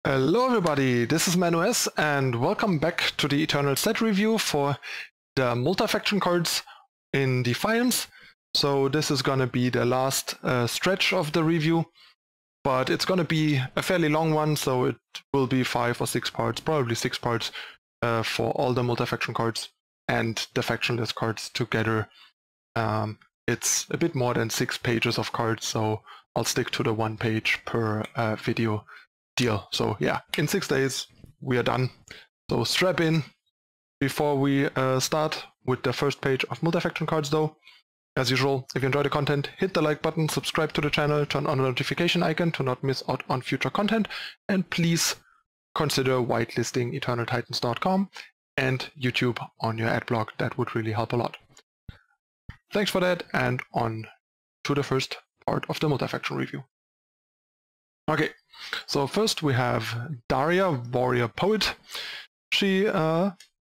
Hello everybody, this is ManOS and welcome back to the Eternal set review for the Multifaction cards in Defiance. So this is gonna be the last stretch of the review, but it's gonna be a fairly long one, so it will be 5 or 6 parts, probably 6 parts for all the Multifaction cards and the factionless cards together. It's a bit more than 6 pages of cards, so I'll stick to the 1 page per video deal. So yeah, in 6 days we are done. So strap in. Before we start with the first page of Multifaction cards though, as usual, if you enjoy the content, hit the like button, subscribe to the channel, turn on the notification icon to not miss out on future content, and please consider whitelisting eternaltitans.com and YouTube on your adblock. That would really help a lot. Thanks for that, and on to the first part of the Multifaction review. Okay, so first we have Daria, Warrior Poet. She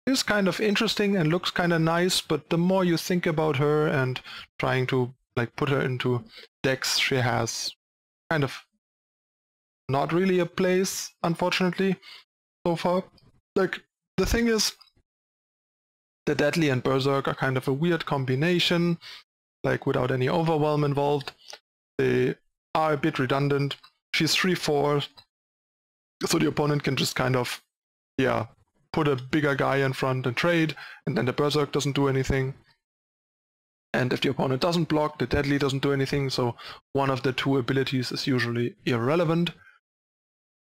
is kind of interesting and looks kind of nice, but the more you think about her and trying to like put her into decks, she has kind of not really a place, unfortunately, so far. Like, the thing is, the Deadly and Berserk are kind of a weird combination, like without any overwhelm involved. They are a bit redundant. She's 3/4, so the opponent can just kind of, yeah, put a bigger guy in front and trade, and then the Berserk doesn't do anything. And if the opponent doesn't block, the Deadly doesn't do anything, so one of the two abilities is usually irrelevant,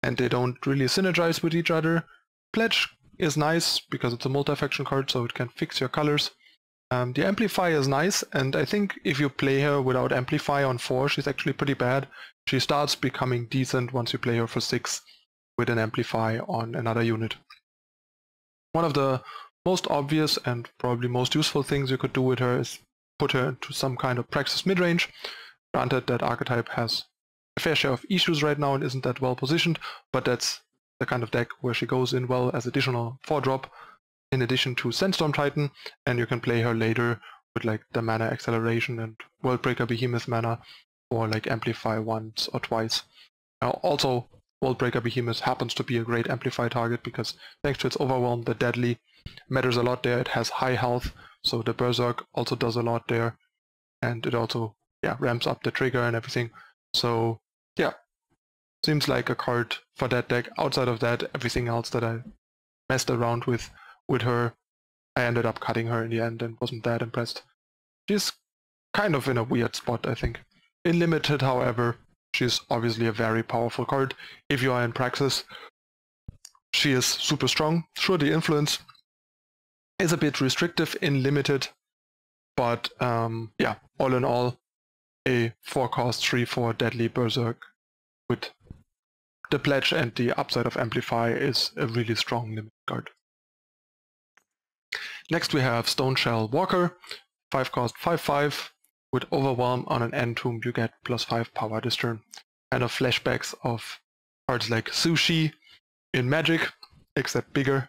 and they don't really synergize with each other. Pledge is nice, because it's a multi-faction card, so it can fix your colors. The Amplify is nice, and I think if you play her without Amplify on 4, she's actually pretty bad. She starts becoming decent once you play her for 6 with an Amplify on another unit. One of the most obvious and probably most useful things you could do with her is put her into some kind of Praxis midrange. Granted, that archetype has a fair share of issues right now and isn't that well positioned, but that's the kind of deck where she goes in well as additional 4-drop in addition to Sandstorm Titan, and you can play her later with like the mana acceleration and Worldbreaker Behemoth mana, or like Amplify once or twice. Also, Worldbreaker Behemoth happens to be a great Amplify target because thanks to its overwhelm, the Deadly matters a lot there. It has high health, so the Berserk also does a lot there, and it also ramps up the trigger and everything. So yeah, seems like a card for that deck. Outside of that, everything else that I messed around with her, I ended up cutting her in the end and wasn't that impressed. She's kind of in a weird spot, I think. In Limited, however, she's obviously a very powerful card. If you are in Praxis, she is super strong. Sure, the influence is a bit restrictive in Limited, but yeah, all in all, a 4-cost 3/4 Deadly Berserk with the Pledge and the upside of Amplify is a really strong Limited card. Next we have Stoneshell Walker, 5-cost 5/5. With Overwhelm on an end tomb you get +5 power this turn. Kind of flashbacks of cards like Sushi in Magic, except bigger.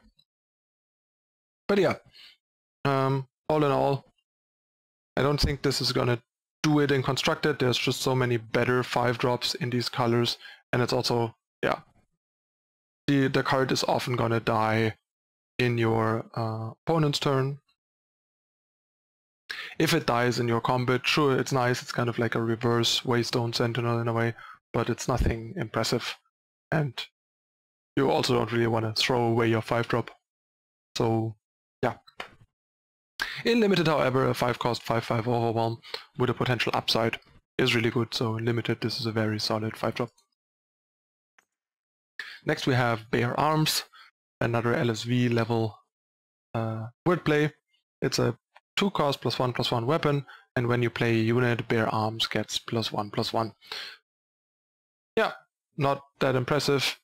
But yeah, all in all, I don't think this is gonna do it in Constructed. There's just so many better 5-drops in these colors, and it's also, yeah, the card is often gonna die in your opponent's turn. If it dies in your combat, sure, it's nice, it's kind of like a reverse Waystone Sentinel in a way, but it's nothing impressive, and you also don't really want to throw away your 5-drop. So yeah. In Limited, however, a 5-cost 5/5 Overwhelm with a potential upside is really good, so in Limited this is a very solid 5-drop. Next we have Bare Arms, another LSV level wordplay. It's a 2-cost +1/+1 weapon, and when you play a unit, Bare Arms gets +1/+1. Yeah, not that impressive.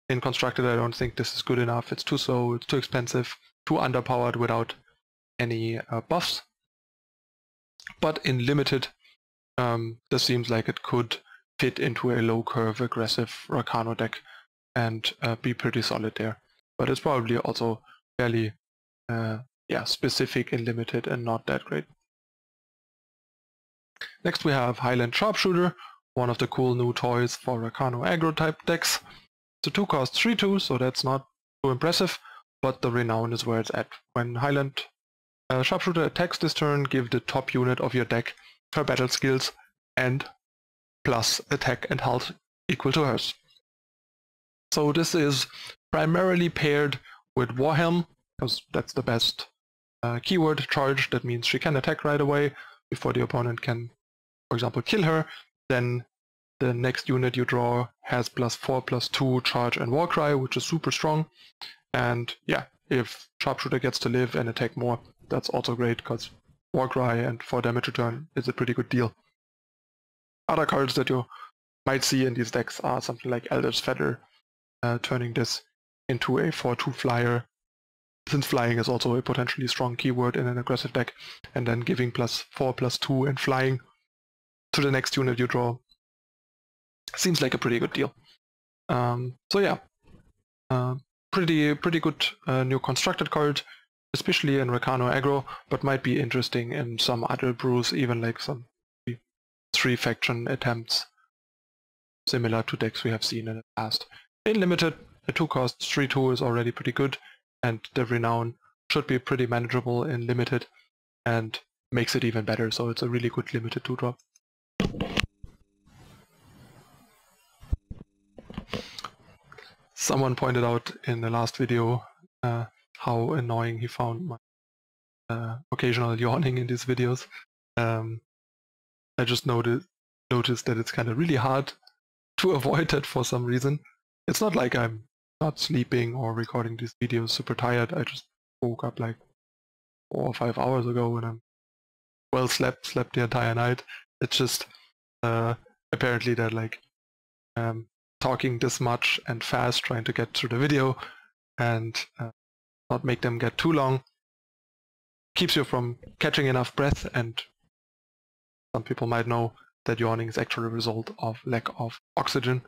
In Constructed, I don't think this is good enough. It's too slow, it's too expensive, too underpowered without any buffs. But in Limited, this seems like it could fit into a low-curve aggressive Rakano deck and be pretty solid there. But it's probably also fairly specific in Limited and not that great. Next we have Highland Sharpshooter, one of the cool new toys for Rakano aggro type decks. It's a 2-cost 3/2, so that's not too impressive, but the renown is where it's at. When Highland Sharpshooter attacks this turn, give the top unit of your deck her battle skills and plus attack and health equal to hers. So this is primarily paired with Warhelm, because that's the best keyword charge. That means she can attack right away before the opponent can, for example, kill her. Then the next unit you draw has +4/+2 charge and Warcry, which is super strong. And yeah, if Sharpshooter gets to live and attack more, that's also great, because Warcry and 4 damage return is a pretty good deal. Other cards that you might see in these decks are something like Elder's Feather, turning this into a 4/2 flyer, since flying is also a potentially strong keyword in an aggressive deck, and then giving +4/+2 and flying to the next unit you draw. Seems like a pretty good deal. So yeah, pretty good new constructed card, especially in Recano aggro, but might be interesting in some other brews, even like some 3-faction attempts, similar to decks we have seen in the past. In limited, a 2-cost 3/2 is already pretty good, and the renown should be pretty manageable in limited, and makes it even better, so it's a really good limited 2-drop. Someone pointed out in the last video how annoying he found my occasional yawning in these videos. I just noticed that it's kind of really hard to avoid that for some reason. It's not like I'm not sleeping or recording these videos super tired. I just woke up like 4 or 5 hours ago and I'm well slept the entire night. It's just apparently that like talking this much and fast, trying to get through the video and not make them get too long, keeps you from catching enough breath, and some people might know that yawning is actually a result of lack of oxygen,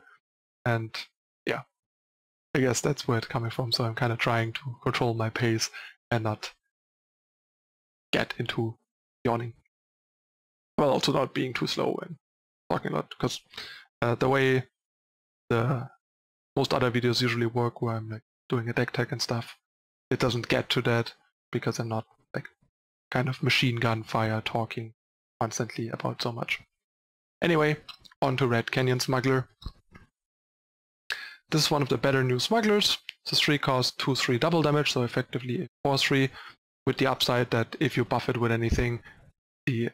and yeah, I guess that's where it's coming from, so I'm kind of trying to control my pace and not get into yawning. Well, also not being too slow and talking a lot, because the way most other videos usually work, where I'm like doing a deck tech and stuff, it doesn't get to that because I'm not like kind of machine gun fire talking constantly about so much. Anyway, on to Red Canyon Smuggler. This is one of the better new smugglers. It's a 3-cost 2/3 double damage, so effectively a 4/3, with the upside that if you buff it with anything, the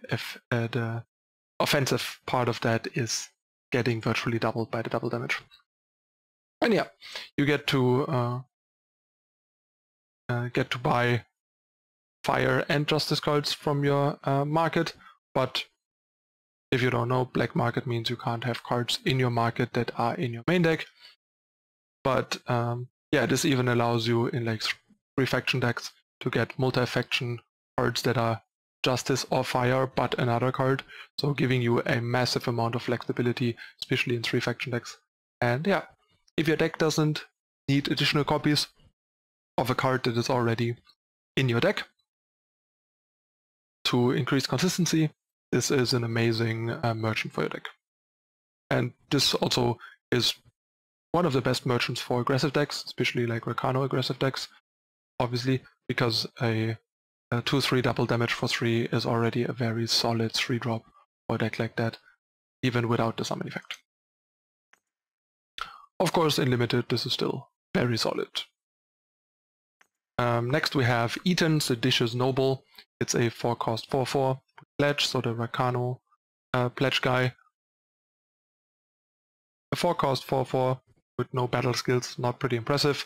offensive part of that is getting virtually doubled by the double damage. And yeah, you get to buy fire and justice cards from your market, but if you don't know, black market means you can't have cards in your market that are in your main deck. But yeah, this even allows you in like 3-faction decks to get multi-faction cards that are justice or fire but another card, so giving you a massive amount of flexibility, especially in 3-faction decks. And yeah, if your deck doesn't need additional copies of a card that is already in your deck to increase consistency, this is an amazing merchant for your deck. And this also is one of the best merchants for aggressive decks, especially like Recano aggressive decks, obviously, because a 2/3 double damage for 3 is already a very solid 3-drop for a deck like that, even without the summon effect. Of course, in limited, this is still very solid. Next we have Eaton, Asterias Noble. It's a 4-cost 4/4 pledge, so the Recano pledge guy. A 4-cost 4/4 with no battle skills, not pretty impressive.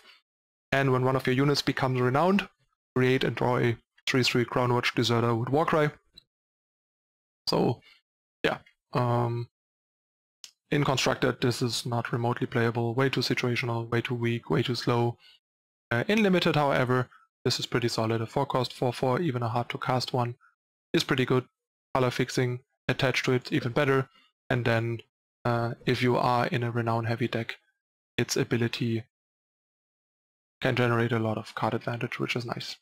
And when one of your units becomes renowned, create and draw a 3/3 Crownwatch Deserter with Warcry. So yeah, in constructed this is not remotely playable, way too situational, way too weak, way too slow. In limited, however, this is pretty solid. A 4-cost 4/4, even a hard to cast one, is pretty good. Color fixing attached to it even better. And then if you are in a renown heavy deck, its ability can generate a lot of card advantage, which is nice.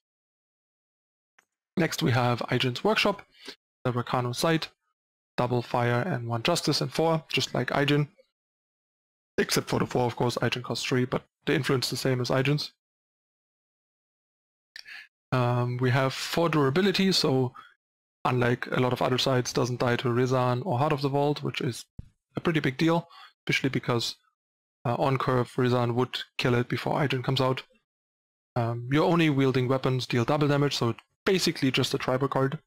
Next we have Aigen's Workshop, the Recano site, double fire and 1 justice and 4, just like Aigen. Except for the 4, of course. Eigen costs 3, but the influence is the same as Eigen's. We have 4 durability, so unlike a lot of other sides, doesn't die to Rizan or Heart of the Vault, which is a pretty big deal, especially because on curve Rizan would kill it before Eigen comes out. Your only wielding weapons deal double damage, so it's basically just a tribal card.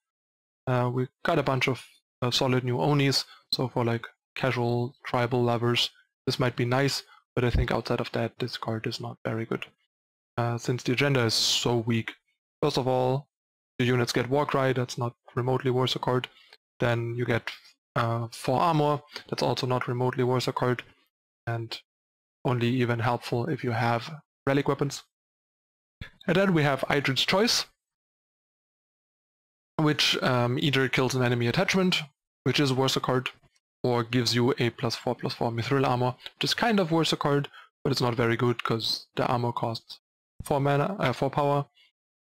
We got a bunch of solid new Onis, so for like casual tribal lovers this might be nice, but I think outside of that this card is not very good. Since the agenda is so weak. First of all, the units get Warcry, that's not remotely worth a card. Then you get 4 armor, that's also not remotely worth a card, and only even helpful if you have relic weapons. And then we have Eigen's Choice, which either kills an enemy attachment, which is worth a card, or gives you a +4/+4 Mithril armor, which is kind of worth a card, but it's not very good because the armor costs 4 mana, 4 power,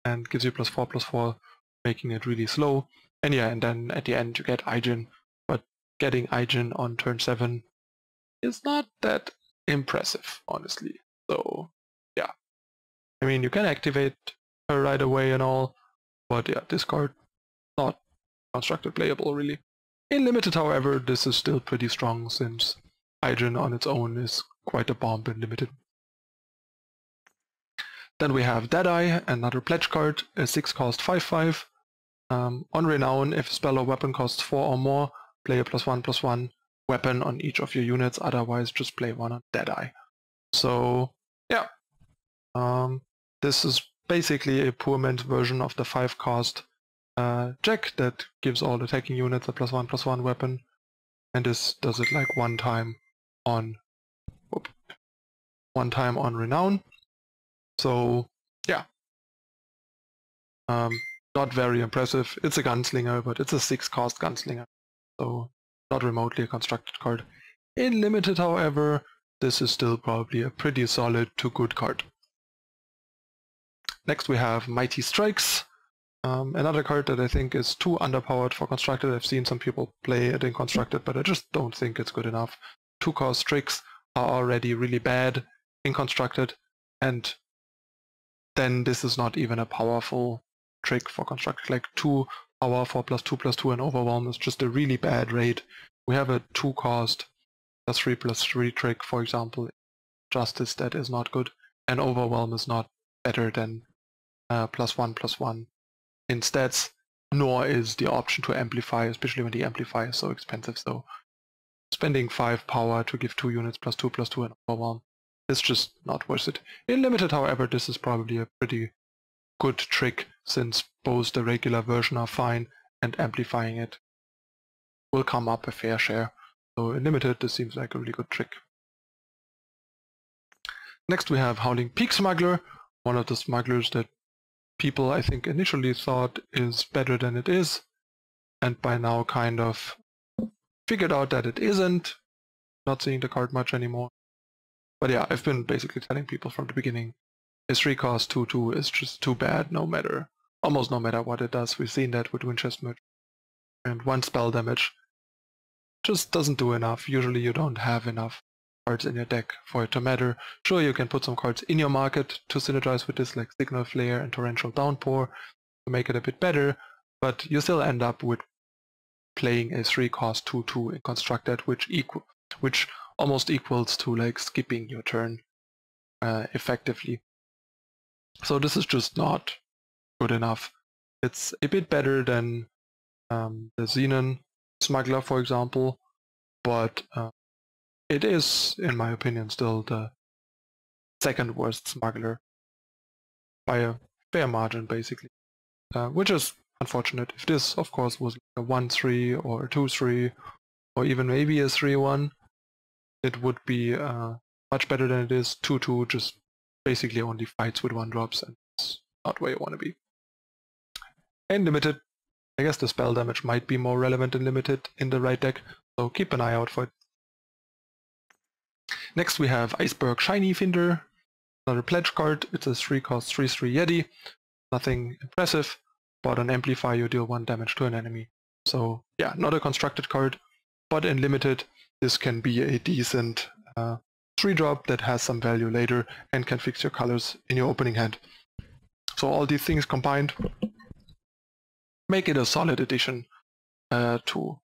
and gives you +4/+4, making it really slow. And yeah, and then at the end you get Eigen, but getting Eigen on turn 7 is not that impressive, honestly. So yeah, I mean you can activate her right away and all, but yeah, this card not constructed playable really. In limited, however, this is still pretty strong since Eigen on its own is quite a bomb in limited. Then we have Deadeye, another pledge card, a 6 cost 5/5. On Renown, if a spell or weapon costs 4 or more, play a +1/+1 weapon on each of your units, otherwise just play 1 on Deadeye. So yeah, this is basically a poor man's version of the 5 cost Jack that gives all attacking units a +1/+1 weapon, and this does it like one time on Renown. So yeah, not very impressive. It's a gunslinger, but it's a 6 cost gunslinger, so not remotely a constructed card. In limited, however, this is still probably a pretty solid to good card. Next we have Mighty Strikes. Another card that I think is too underpowered for constructed. I've seen some people play it in constructed, but I just don't think it's good enough. 2 cost tricks are already really bad in constructed, and then this is not even a powerful trick for constructed. Like 2 power for +2/+2 and Overwhelm is just a really bad raid. We have a 2 cost +3/+3 trick, for example, Justice, that is not good, and Overwhelm is not better than +1/+1 in stats, nor is the option to amplify, especially when the amplify is so expensive. So spending 5 power to give 2 units +2/+2 and Overwhelm is just not worth it. In limited, however, this is probably a pretty good trick, since both the regular version are fine and amplifying it will come up a fair share. So in limited, this seems like a really good trick. Next we have Hounding Peak Smuggler, one of the smugglers that people I think initially thought is better than it is, and by now kind of figured out that it isn't. Not seeing the card much anymore. But yeah, I've been basically telling people from the beginning, his 3 cost 2/2 is just too bad almost no matter what it does. We've seen that with Winchester Merchant. And 1 spell damage just doesn't do enough. Usually you don't have enough cards in your deck for it to matter. Sure, you can put some cards in your market to synergize with this, like Signal Flare and Torrential Downpour, to make it a bit better, but you still end up with playing a 3 cost 2/2 in constructed, which almost equals to like skipping your turn effectively. So this is just not good enough. It's a bit better than the Xenon Smuggler, for example, but it is, in my opinion, still the second worst smuggler by a fair margin, basically, which is unfortunate. If this, of course, was like a 1/3 or a 2/3 or even maybe a 3/1, it would be much better than it is. 2/2 just basically only fights with 1-drops, and it's not where you want to be. And limited, I guess the spell damage might be more relevant in limited in the right deck, so keep an eye out for it. Next we have Iceberg Shiny Fender, another pledge card. It's a 3 cost 3/3 Yeti. Nothing impressive, but on Amplify you deal 1 damage to an enemy. So yeah, not a constructed card, but in limited this can be a decent 3-drop that has some value later and can fix your colors in your opening hand. So all these things combined make it a solid addition to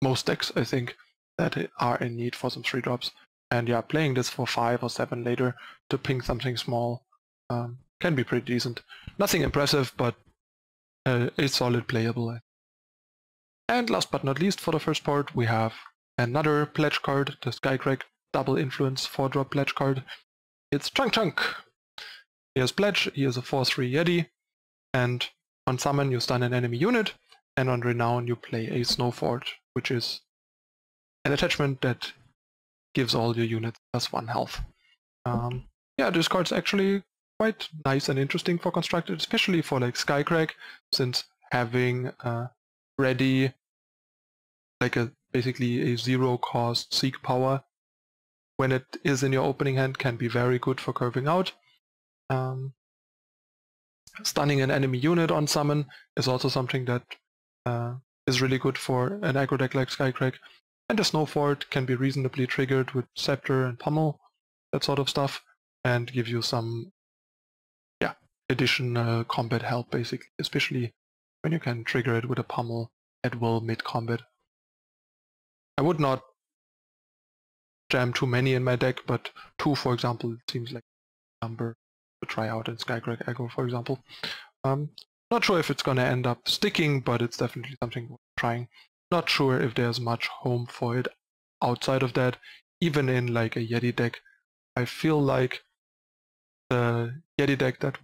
most decks, I think, that are in need for some 3-drops. And yeah, playing this for 5 or 7 later to ping something small can be pretty decent. Nothing impressive, but it's solid playable. And last but not least, for the first part, we have another pledge card, the Skycrack double influence 4-drop pledge card. It's Chunk Chunk. He has pledge, he is a 4/3 Yeti, and on summon you stun an enemy unit, and on renown you play a Snowfort, which is an attachment that gives all your units +1 health. Yeah, this card's actually quite nice and interesting for constructed, especially for like Skycrack, since having ready like basically a 0-cost Seek power when it is in your opening hand can be very good for curving out. Stunning an enemy unit on summon is also something that is really good for an aggro deck like Skycrack. And the Snowfort can be reasonably triggered with Scepter and Pummel, that sort of stuff, and give you some additional combat help basically, especially when you can trigger it with a Pummel at will mid-combat. I would not jam too many in my deck, but 2, for example, seems like a number to try out in Skycrack aggro, for example. Not sure if it's gonna end up sticking, but it's definitely something worth trying. Not sure if there's much home for it outside of that. Even in like a Yeti deck, I feel like the Yeti deck that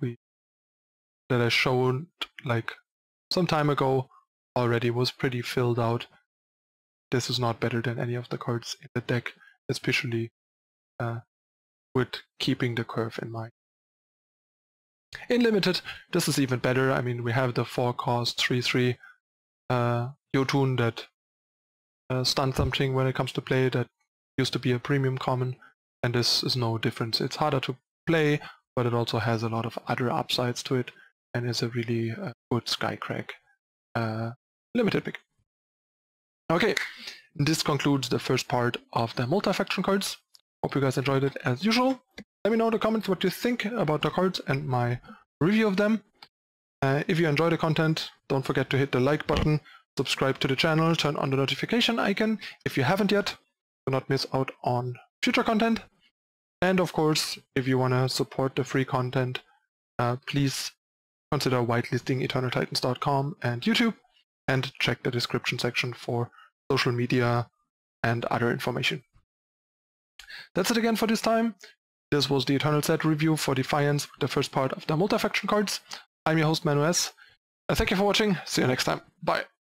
I showed like some time ago already was pretty filled out. This is not better than any of the cards in the deck, especially with keeping the curve in mind. In Limited, this is even better. I mean, we have the 4-cost 3/3 Jotun that stuns something when it comes to play that used to be a premium common, and this is no difference. It's harder to play, but it also has a lot of other upsides to it, and is a really good Skycrack Limited pick. Okay, this concludes the first part of the Multifaction cards. Hope you guys enjoyed it as usual. Let me know in the comments what you think about the cards and my review of them. If you enjoy the content, don't forget to hit the like button, subscribe to the channel, turn on the notification icon if you haven't yet, to not miss out on future content. And of course, if you want to support the free content, please consider whitelisting EternalTitans.com and YouTube, and check the description section for social media and other information. That's it again for this time. This was the Eternal Set review for Defiance, the first part of the Multifaction cards. I'm your host, Manu S. Thank you for watching. See you next time. Bye.